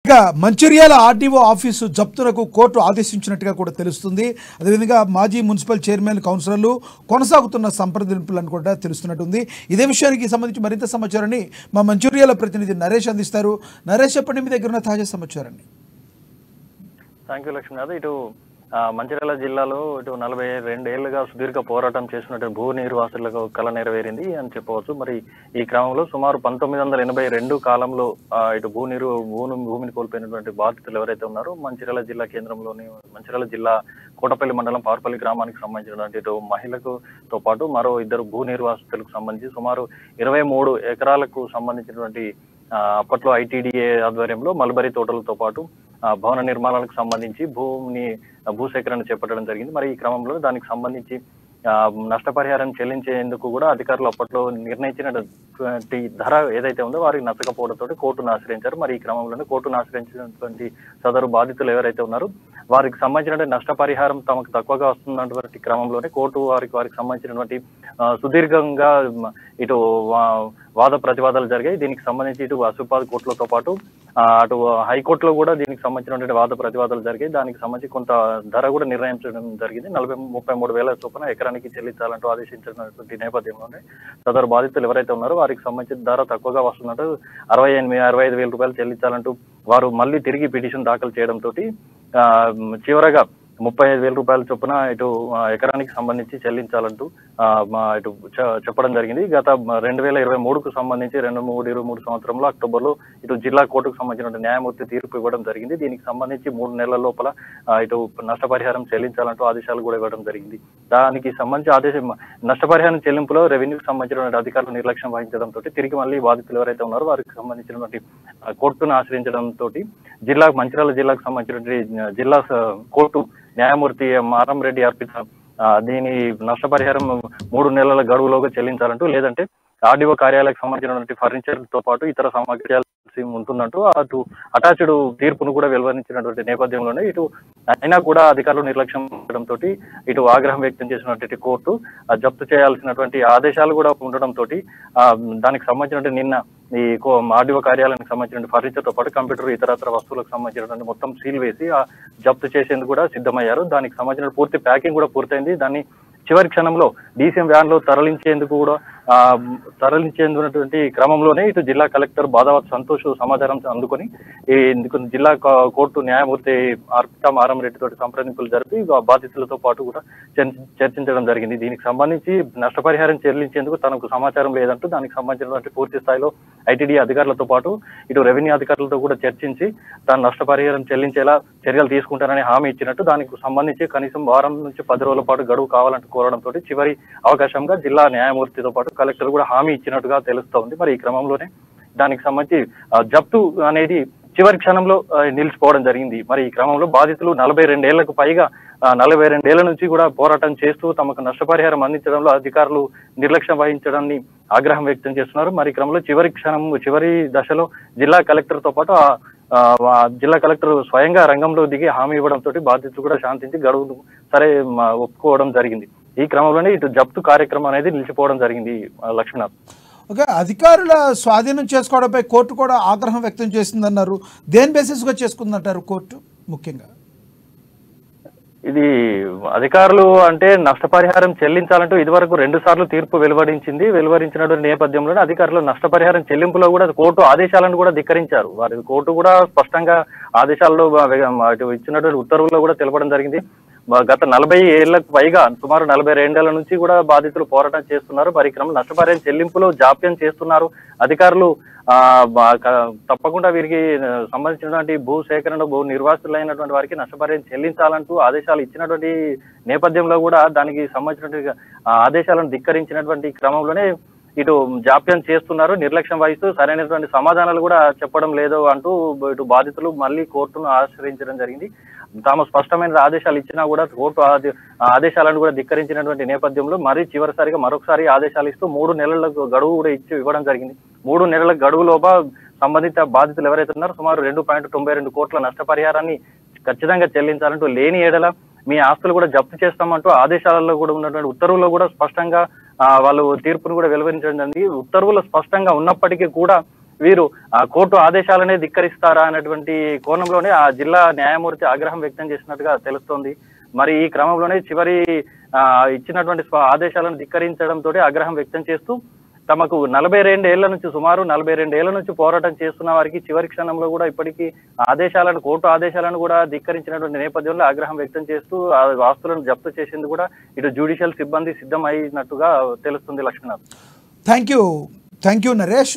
ఇక Mancherial RDO office జప్తులకు court ఆదేశించినట్టుగా కూడా తెలుస్తుంది. అదేవిధంగా మాజీ మున్సిపల్ చైర్మన్ కౌన్సిలర్లు కొనసాగుతున్న సంప్రదింపులను కూడా తెలుస్తున్నట్టుంది. ఇదే విషయానికి సంబంధించి మరింత సమాచారాన్ని మా మంచిర్యాల ప్రతినిధి నరేష్ అందిస్తారు. నరేష్, చెప్పండి మీ దగ్గర ఉన్న తాజా సమాచారాన్ని. Thank you Lakshminath. ఇటు మంచిర్యాల జిల్లాలో ఇటు 42 ఏళ్లుగా సుదీర్ఘ పోరాటం చేసినట్టు భూ నిర్వాసులకు కళ నెరవేరింది అని చెప్పవచ్చు. మరి ఈ క్రమంలో సుమారు 1982 కాలంలో ఇటు భూమిని కోల్పోయినటువంటి బాధితులు ఎవరైతే ఉన్నారో మంచిర్యాల జిల్లా కేంద్రంలోని మంచిర్యాల జిల్లా కోటపల్లి మండలం పార్పల్లి గ్రామానికి సంబంధించినటువంటి ఇటు మహిళతో పాటు మరో ఇద్దరు భూ నిర్వాసితులకు సంబంధించి సుమారు 23 ఎకరాలకు సంబంధించినటువంటి అప్పట్లో ఐటీడీఏ ఆధ్వర్యంలో మల్బరీ తోటలతో పాటు భవన నిర్మాణాలకు సంబంధించి భూసేకరణ చేపట్టడం జరిగింది. మరి ఈ క్రమంలో దానికి సంబంధించి నష్టపరిహారం చెల్లించేందుకు కూడా అధికారులు అప్పట్లో నిర్ణయించినటువంటి ధర ఏదైతే ఉందో వారికి నచ్చకపోవడంతో కోర్టును ఆశ్రయించారు. మరి ఈ క్రమంలోనే కోర్టును ఆశ్రయించినటువంటి సదరు బాధితులు ఎవరైతే ఉన్నారో వారికి సంబంధించినటువంటి నష్టపరిహారం తమకు తక్కువగా వస్తున్నటువంటి క్రమంలోనే కోర్టు వారికి సంబంధించినటువంటి సుదీర్ఘంగా ఇటు వాద ప్రతివాదాలు జరిగాయి. దీనికి సంబంధించి ఇటు అసూపాద కోర్టులతో పాటు అటు హైకోర్టులో కూడా దీనికి సంబంధించినటువంటి వాద ప్రతివాదాలు జరిగాయి. దానికి సంబంధించి కొంత ధర కూడా నిర్ణయించడం జరిగింది. 33,000 చొప్పున ఎకరానికి చెల్లించాలంటూ ఆదేశించినటువంటి నేపథ్యంలోనే సదరు బాధితులు ఎవరైతే ఉన్నారో వారికి సంబంధించిన ధర తక్కువగా వస్తున్నట్టు 65,000 రూపాయలు చెల్లించాలంటూ వారు మళ్ళీ తిరిగి పిటిషన్ దాఖలు చేయడంతో చివరగా 35,000 రూపాయల చొప్పున ఇటు ఎకరానికి సంబంధించి చెల్లించాలంటూ ఇటు చెప్పడం జరిగింది. గత 2023కు సంబంధించి 23 సంవత్సరంలో అక్టోబర్లో ఇటు జిల్లా కోర్టుకు సంబంధించిన న్యాయమూర్తి తీర్పు ఇవ్వడం జరిగింది. దీనికి సంబంధించి 3 నెలల లోపల ఇటు నష్టపరిహారం చెల్లించాలంటూ ఆదేశాలు కూడా ఇవ్వడం జరిగింది. దానికి సంబంధించి నష్టపరిహారం చెల్లింపులో రెవెన్యూకి సంబంధించిన అధికారులు నిర్లక్ష్యం వహించడంతో తిరిగి మళ్ళీ బాధితులు ఎవరైతే ఉన్నారో వారికి సంబంధించినటువంటి కోర్టును ఆశ్రయించడంతో మంచిర్యాల జిల్లాకు సంబంధించినటువంటి జిల్లా కోర్టు న్యాయమూర్తి మారంరెడ్డి అర్పిత దీని నష్టపరిహారం 3 నెలల గడువులోగా చెల్లించాలంటూ లేదంటే ఆర్డీఓ కార్యాలయానికి సంబంధించినటువంటి ఫర్నిచర్ తో పాటు ఇతర సామాగ్రి ఉంటుందంటూ అటు అటాచ్డ్ తీర్పును కూడా వెలువరించినటువంటి నేపథ్యంలోనే ఇటు అయినా కూడా అధికారులు నిర్లక్ష్యం చేయడంతో ఇటు ఆగ్రహం వ్యక్తం చేసినటువంటి కోర్టు జప్తు చేయాల్సినటువంటి ఆదేశాలు కూడా ఉండడంతో దానికి సంబంధించినటువంటి నిన్న ఈ ఆర్డీఓ కార్యాలయానికి సంబంధించిన ఫర్నిచర్ తో పాటు కంప్యూటర్ ఇతరత్ర వస్తువులకు సంబంధించినటువంటి మొత్తం సీల్ వేసి జప్తు చేసేందుకు కూడా సిద్ధమయ్యారు. దానికి సంబంధించిన పూర్తి ప్యాకింగ్ కూడా పూర్తయింది. దాన్ని చివరి క్షణంలో డీసీఎం వ్యాన్ లో తరలించేందుకున్నటువంటి క్రమంలోనే ఇటు జిల్లా కలెక్టర్ బాదావత్ సంతోష్ సమాచారం అందుకొని జిల్లా కోర్టు న్యాయమూర్తి అర్పిత మారంరెడ్డి తోటి సంప్రదింపులు జరిపి బాధితులతో పాటు కూడా చర్చించడం జరిగింది. దీనికి సంబంధించి నష్టపరిహారం చెల్లించేందుకు తనకు సమాచారం లేదంటూ దానికి సంబంధించినటువంటి పూర్తి స్థాయిలో ఐటీడీ అధికారులతో పాటు ఇటు రెవెన్యూ అధికారులతో కూడా చర్చించి తాను నష్టపరిహారం చెల్లించేలా చర్యలు తీసుకుంటానని హామీ ఇచ్చినట్టు దానికి సంబంధించి కనీసం వారం నుంచి 10 రోజుల పాటు గడువు కావాలంటూ కోరడంతో చివరి అవకాశంగా జిల్లా న్యాయమూర్తితో పాటు కలెక్టర్ కూడా హామీ ఇచ్చినట్టుగా తెలుస్తోంది. మరి ఈ క్రమంలోనే దానికి సంబంధించి జప్తు అనేది చివరి క్షణంలో నిలిచిపోవడం జరిగింది. మరి ఈ క్రమంలో బాధితులు 42 ఏళ్లకు పైగా 42 ఏళ్ల నుంచి కూడా పోరాటం చేస్తూ తమకు నష్టపరిహారం అందించడంలో అధికారులు నిర్లక్ష్యం వహించడాన్ని ఆగ్రహం వ్యక్తం చేస్తున్నారు. మరి క్రమంలో చివరి దశలో జిల్లా కలెక్టర్ తో పాటు జిల్లా కలెక్టర్ స్వయంగా రంగంలో దిగి హామీ ఇవ్వడంతో బాధితులు కూడా శాంతించి గడువును సరే ఒప్పుకోవడం జరిగింది. ఈ క్రమంలోనే ఇటు జప్తు కార్యక్రమం అనేది నిలిచిపోవడం జరిగింది. లక్ష్మీనాథ్, ఓకే, అధికారుల స్వాధీనం చేసుకోవడంపై కోర్టు కూడా ఆగ్రహం వ్యక్తం చేసిందన్నారు. దేని బేసిస్గా చేసుకుందంటారు కోర్టు? ముఖ్యంగా ఇది అధికారులు అంటే నష్టపరిహారం చెల్లించాలంటూ ఇదివరకు 2 సార్లు తీర్పు వెలువరించినటువంటి నేపథ్యంలోనే అధికారులు నష్టపరిహారం చెల్లింపులో కూడా కోర్టు ఆదేశాలను కూడా ధిక్కరించారు. వారి కోర్టు కూడా స్పష్టంగా ఆదేశాల్లో ఇచ్చినటువంటి ఉత్తర్వుల్లో కూడా తెలపడం జరిగింది. గత 40 ఏళ్లకు పైగా సుమారు 42 ఏళ్ల నుంచి కూడా బాధితులు పోరాటం చేస్తున్నారు. మరి క్రమం నష్టపరిహారం చెల్లింపులో జాప్యం చేస్తున్నారు అధికారులు. తప్పకుండా వీరికి సంబంధించినటువంటి భూ నిర్వాసితులైనటువంటి వారికి నష్టపరిహారం చెల్లించాలంటూ ఆదేశాలు ఇచ్చినటువంటి నేపథ్యంలో కూడా దానికి సంబంధించినటువంటి ఆదేశాలను ధిక్కరించినటువంటి క్రమంలోనే ఇటు జాప్యం చేస్తున్నారు, నిర్లక్ష్యం వహిస్తూ సరైనటువంటి సమాధానాలు కూడా చెప్పడం లేదు అంటూ ఇటు బాధితులు మళ్ళీ కోర్టును ఆశ్రయించడం జరిగింది. తాము స్పష్టమైన ఆదేశాలు ఇచ్చినా కూడా కోర్టు ఆదేశాలను కూడా ధిక్కరించినటువంటి నేపథ్యంలో చివరిసారిగా మరొకసారి ఆదేశాలు ఇస్తూ 3 నెలల గడువు కూడా ఇవ్వడం జరిగింది. 3 నెలల గడువులోగా సంబంధిత బాధితులు ఎవరైతే ఉన్నారో సుమారు 2.92 కోట్ల నష్టపరిహారాన్ని ఖచ్చితంగా చెల్లించాలంటూ లేని ఏడల మీ ఆస్తులు కూడా జప్తు చేస్తామంటూ ఆదేశాలలో కూడా ఉన్నటువంటి ఉత్తర్వుల్లో కూడా స్పష్టంగా వాళ్ళు తీర్పును కూడా వెలువరించడం జరిగింది. ఉత్తర్వులు స్పష్టంగా ఉన్నప్పటికీ కూడా వీరు ఆ కోర్టు ఆదేశాలనే ధిక్కరిస్తారా అనేటువంటి కోణంలోనే ఆ జిల్లా న్యాయమూర్తి ఆగ్రహం వ్యక్తం చేసినట్టుగా తెలుస్తోంది. మరి ఈ క్రమంలోనే చివరి ఇచ్చినటువంటి ఆదేశాలను ధిక్కరించడంతో ఆగ్రహం వ్యక్తం చేస్తూ తమకు 42 ఏళ్ల నుంచి సుమారు 42 ఏళ్ల నుంచి పోరాటం చేస్తున్న వారికి చివరి క్షణంలో కూడా ఇప్పటికీ కోర్టు ఆదేశాలను కూడా ధిక్కరించినటువంటి నేపథ్యంలో ఆగ్రహం వ్యక్తం చేస్తూ ఆ ఆస్తులను జప్తు చేసేందుకు కూడా ఇటు జ్యుడిషియల్ సిబ్బంది సిద్ధం అయినట్టుగా తెలుస్తుంది లక్ష్మీనాథ్. Thank you Naresh.